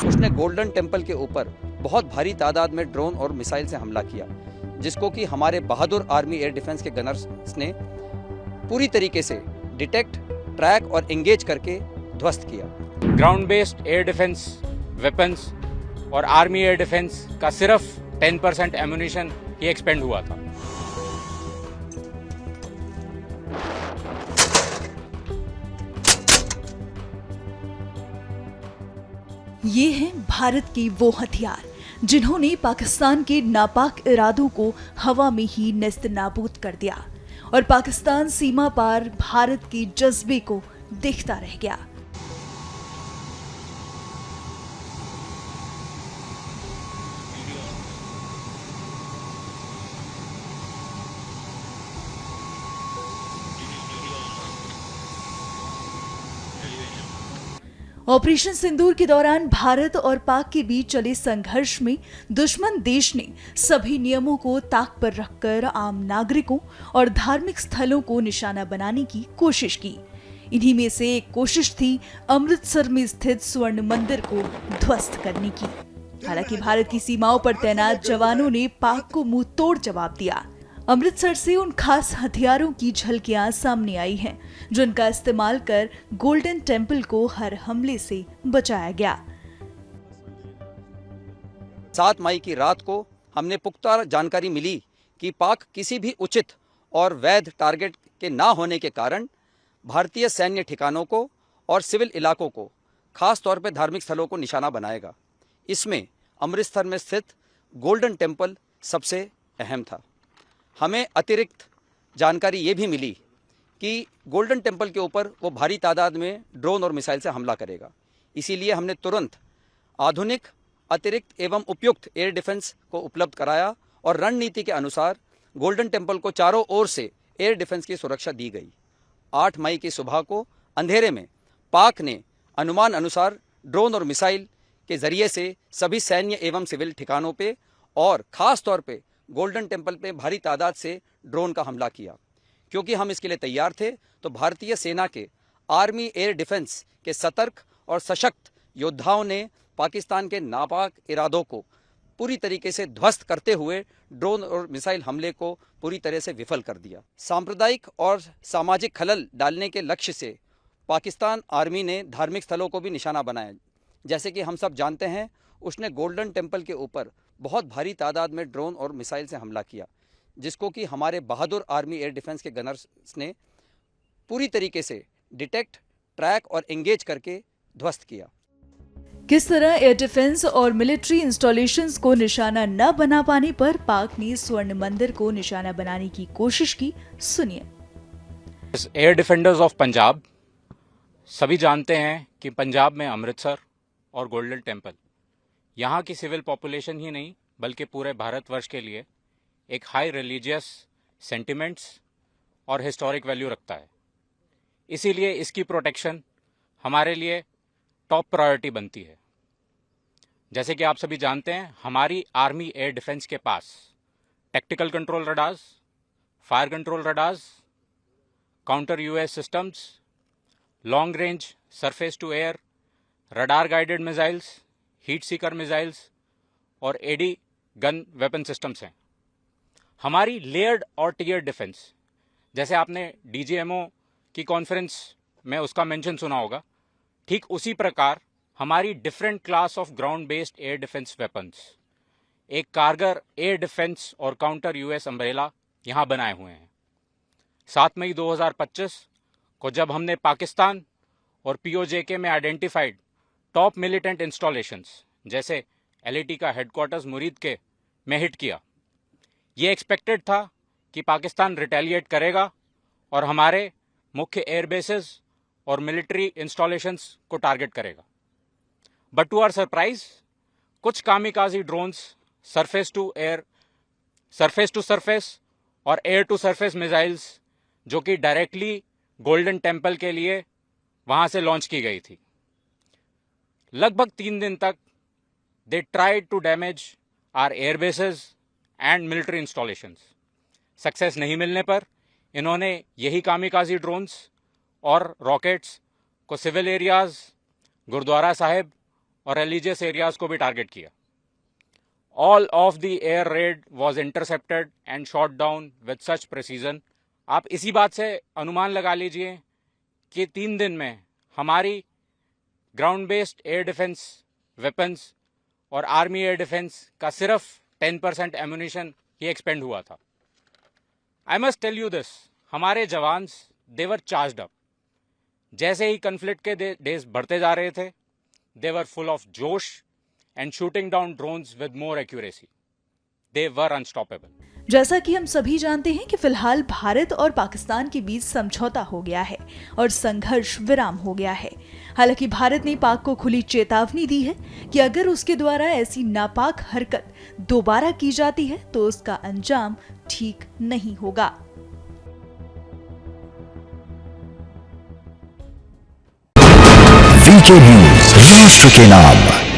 उसने golden temple के ऊपर बहुत भारी तादाद में ड्रोन और मिसाइल से हमला किया, जिसको कि हमारे बहादुर आर्मी एयर डिफेंस के गनर्स ने पूरी तरीके से डिटेक्ट, ट्रैक और एंगेज करके ध्वस्त किया। Ground based air defence weapons और आर्मी एयर डिफेंस का सिर्फ 10% एम्यूनिशन ही एक्सपेंड हुआ था। ये हैं भारत के वो हथियार जिन्होंने पाकिस्तान के नापाक इरादों को हवा में ही नेस्त नाबूद कर दिया और पाकिस्तान सीमा पार भारत के जज्बे को देखता रह गया। ऑपरेशन सिंदूर के दौरान भारत और पाक के बीच चले संघर्ष में दुश्मन देश ने सभी नियमों को ताक पर रखकर आम नागरिकों और धार्मिक स्थलों को निशाना बनाने की कोशिश की। इन्हीं में से एक कोशिश थी अमृतसर में स्थित स्वर्ण मंदिर को ध्वस्त करने की। हालांकि भारत की सीमाओं पर तैनात जवानों ने पाक को मुंह तोड़ जवाब दिया। अमृतसर से उन खास हथियारों की झलकियां सामने आई हैं, जिनका इस्तेमाल कर गोल्डन टेम्पल को हर हमले से बचाया गया। 7 मई की रात को हमने पुख्ता जानकारी मिली कि पाक किसी भी उचित और वैध टारगेट के ना होने के कारण भारतीय सैन्य ठिकानों को और सिविल इलाकों को, खास तौर पर धार्मिक स्थलों को निशाना बनाएगा। इसमें अमृतसर में स्थित गोल्डन टेम्पल सबसे अहम था। हमें अतिरिक्त जानकारी ये भी मिली कि गोल्डन टेम्पल के ऊपर वो भारी तादाद में ड्रोन और मिसाइल से हमला करेगा। इसीलिए हमने तुरंत आधुनिक, अतिरिक्त एवं उपयुक्त एयर डिफेंस को उपलब्ध कराया और रणनीति के अनुसार गोल्डन टेम्पल को चारों ओर से एयर डिफेंस की सुरक्षा दी गई। 8 मई की सुबह को अंधेरे में पाक ने अनुमान अनुसार ड्रोन और मिसाइल के जरिए से सभी सैन्य एवं सिविल ठिकानों पे और खास तौर पे गोल्डन टेम्पल पे भारी तादाद से ड्रोन का हमला किया। क्योंकि हम इसके लिए तैयार थे, तो भारतीय सेना के आर्मी एयर डिफेंस के सतर्क और सशक्त योद्धाओं ने पाकिस्तान के नापाक इरादों को पूरी तरीके से ध्वस्त करते हुए ड्रोन और मिसाइल हमले को पूरी तरह से विफल कर दिया। सांप्रदायिक और सामाजिक खलल डालने के लक्ष्य से पाकिस्तान आर्मी ने धार्मिक स्थलों को भी निशाना बनाया। जैसे कि हम सब जानते हैं, उसने गोल्डन टेम्पल के ऊपर बहुत भारी तादाद में ड्रोन और मिसाइल से हमला किया, जिसको कि हमारे बहादुर आर्मी एयर डिफेंस के गनर्स ने पूरी तरीके से डिटेक्ट, ट्रैक और एंगेज करके ध्वस्त किया। किस तरह एयर डिफेंस और मिलिट्री इंस्टॉलेशंस को निशाना न बना पाने पर पाक ने स्वर्ण मंदिर को निशाना बनाने की कोशिश की, सुनिए। एयर डिफेंडर्स ऑफ पंजाब सभी जानते हैं कि पंजाब में अमृतसर और गोल्डन टेम्पल यहाँ की सिविल पॉपुलेशन ही नहीं बल्कि पूरे भारतवर्ष के लिए एक हाई रिलीजियस सेंटिमेंट्स और हिस्टोरिक वैल्यू रखता है। इसीलिए इसकी प्रोटेक्शन हमारे लिए टॉप प्रायोरिटी बनती है। जैसे कि आप सभी जानते हैं, हमारी आर्मी एयर डिफेंस के पास tactical control radars, fire control radars, counter UAS systems, long range surface to air, radar guided missiles, heat seeker missiles और एडी गन वेपन सिस्टम्स हैं। हमारी लेयर्ड और टियर डिफेंस, जैसे आपने डीजीएमओ की conference में उसका मेंशन सुना होगा, ठीक उसी प्रकार हमारी different class of ground based air defence weapons, एक कारगर एयर डिफेंस और काउंटर यूएस अम्ब्रेला यहाँ बनाए हुए हैं। 7 मई 2025 को जब हमने पाकिस्तान और पीओजेके में आइडेंटिफाइड टॉप मिलिटेंट इंस्टॉलेशंस जैसे एलएटी का हेडक्वार्टर्स मुरीद के में हिट किया, ये एक्सपेक्टेड था कि पाकिस्तान रिटेलिएट करेगा और हमारे मुख्य एयरबेसेस और मिलिट्री इंस्टॉलेशंस को टारगेट करेगा। बट टू आवर सरप्राइज, कुछ kamikaze drones surface to surface और एयर टू सरफेस मिसाइल्स जो कि डायरेक्टली गोल्डन टेम्पल के लिए वहां से लॉन्च की गई थी, लगभग 3 दिन तक they tried to damage our airbases and military installations. Success नहीं मिलने पर इन्होंने यही कामिकाजी ड्रोन्स और रॉकेट्स को सिविल एरियाज, गुरुद्वारा साहिब और रिलीजियस एरियाज को भी टारगेट किया। All of the air raid was intercepted and shot down with such precision. आप इसी बात से अनुमान लगा लीजिए कि 3 दिन में हमारी ground based air defence weapons और आर्मी एयर डिफेंस का सिर्फ 10% एम्यूनिशन ही एक्सपेंड हुआ था। I must tell you this, हमारे jawans they were charged up. जैसे ही कन्फ्लिक्ट के डेज बढ़ते जा रहे थे, they were full of josh and shooting down drones with more accuracy. They were unstoppable. जैसा कि हम सभी जानते हैं कि फिलहाल भारत और पाकिस्तान के बीच समझौता हो गया है और संघर्ष विराम हो गया है। हालांकि भारत ने पाक को खुली चेतावनी दी है कि अगर उसके द्वारा ऐसी नापाक हरकत दोबारा की जाती है तो उसका अंजाम ठीक नहीं होगा। वीके न्यूज, राष्ट्र के नाम।